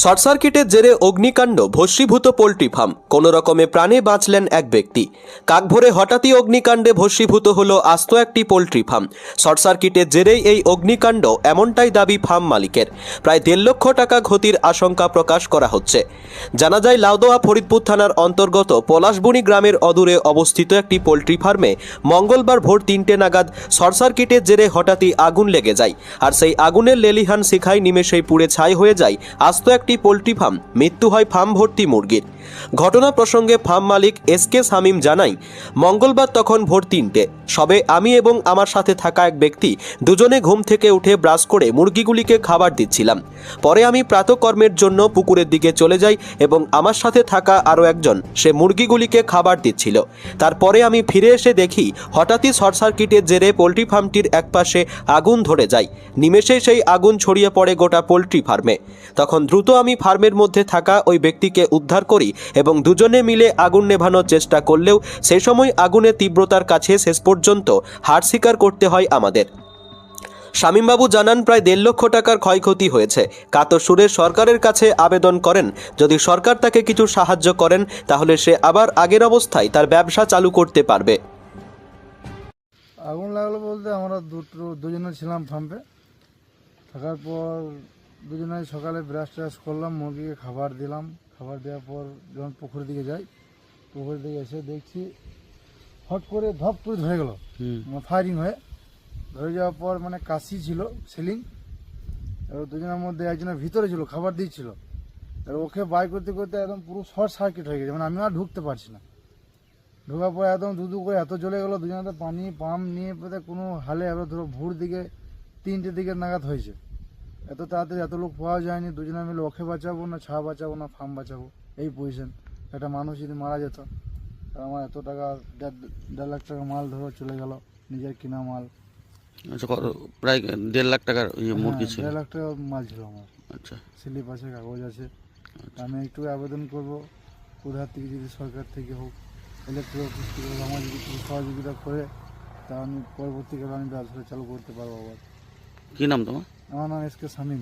Short সার্কিটের জেরে অগ্নিকাণ্ড, ভস্মীভূত পোল্ট্রি ফার্ম, কোনো রকমে প্রাণে বাঁচলেন এক ব্যক্তি। কাকভোরে হঠাৎই অগ্নিকাণ্ডে ভস্মীভূত হলো আস্ত একটি পোল্ট্রি ফার্ম। শর্ট সার্কিটের জেরেই এই অগ্নিকাণ্ড, এমনটাই দাবি ফার্ম মালিকের। প্রায় 1.5 লক্ষ টাকা ক্ষতির আশঙ্কা প্রকাশ করা হচ্ছে। জানা যায়, লাউদোয়া ফরিদপুর থানার অন্তর্গত পলাশবুনি গ্রামের অদূরে অবস্থিত একটি পোল্ট্রি ফার্মে মঙ্গলবার ভোর 3টে নাগাদ শর্ট সার্কিটের জেরে হঠাৎই আগুন লেগে যায়। আর সেই আগুনের লেলিহান শিখায় নিমেষেই পুড়ে ছাই হয়ে যায় আস্ত একটি পোল্ট্রি ফার্ম। মৃত্যু হয় ফার্ম ভর্তি মুরগির। ঘটনা প্রসঙ্গে ফার্ম মালিক এসকে শামীম জানাই, মঙ্গলবার তখন ভোর 3টে সবে আমি এবং আমার সাথে থাকা এক ব্যক্তি দুজনে ঘুম থেকে উঠে ব্রাশ করে মুরগিগুলিকে খাবার দিচ্ছিলাম। পরে আমি প্রাতকর্মের জন্য পুকুরের দিকে চলে যাই এবং আমার সাথে থাকা আরও একজন সে মুরগিগুলিকে খাবার দিচ্ছিল। তারপরে আমি ফিরে এসে দেখি হঠাৎই শর্ট সার্কিটের জেরে পোল্ট্রি ফার্মটির একপাশে আগুন ধরে যায়। নিমেষেই সেই আগুন ছড়িয়ে পড়ে গোটা পোল্ট্রি ফার্মে। তখন দ্রুত আমি ফার্মের মধ্যে থাকা ওই ব্যক্তিকে উদ্ধার করি এবং দুজনে মিলে আগুন নেভানোর চেষ্টা করলেও সেই সময় আগুনের তীব্রতার কাছে শেষ পর্যন্ত হার স্বীকার করতে হয় আমাদের। শামীমবাবু জানান, প্রায় 1.5 লক্ষ টাকার ক্ষয়ক্ষতি হয়েছে। কাতর সুরে সরকারের কাছে আবেদন করেন, যদি সরকার তাকে কিছু সাহায্য করেন তাহলে সে আবার আগের অবস্থায় তার ব্যবসা চালু করতে পারবে। আগুন লাগলো বলতে আমরা দুজনে ছিলাম ফার্মে। থাকার পর দুজনে সকালে ব্রাশ ট্রাশ করলাম, মুরগিকে খাবার দিলাম। খাবার দেওয়ার পর যখন পুকুরের দিকে যাই, পুকুরের দিকে এসে দেখছি হট করে ধপ করে ধরে গেল, ফায়ারিং হয়ে ধরে যাওয়ার পর মানে কাশি ছিল সিলিং। এবার দুজনের মধ্যে একজনের ভিতরে ছিল, খাবার দিচ্ছিল। এবার ওকে বাই করতে করতে একদম পুরো শর্ট সার্কিট হয়ে গেছে, মানে আমি আর ঢুকতে পারছি না। ঢোকার পর একদম ধুধু করে এত জ্বলে গেলো, দুজনে পানি পাম্প নিয়ে পেতে কোনো হালে। এবার ধরো ভোর দিকে 3টে দিকে নাগাদ হয়েছে। এত তাড়াতাড়ি এত লোক পাওয়া যায়নি। দুজনে মিলে ওকে বাঁচাবো না ছা বাঁচাবো না ফার্ম বাঁচাবো, এই পজিশন। একটা মানুষ যদি মারা যেত, আমার এত টাকা 1.5 লাখ টাকা মাল ধরো চলে গেল, নিজের কিনা মাল। আচ্ছা, প্রায় 1.5 লাখ টাকার মুরগি ছিল? 1.5 লাখ টাকা মাল ছিল আমার। আচ্ছা, স্লিপ আছে, কাগজ আছে। আমি একটু আবেদন করব কোথার থেকে, যদি সরকার থেকে হোক, ইলেকট্রিক অফিস থেকে হোক, আমার যদি কিছু সহযোগিতা করে তা আমি পরবর্তীকালে আমি ব্যবসাটা চালু করতে পারবো আবার। কি নাম তোমার? আমার নাম এসকে শামীম।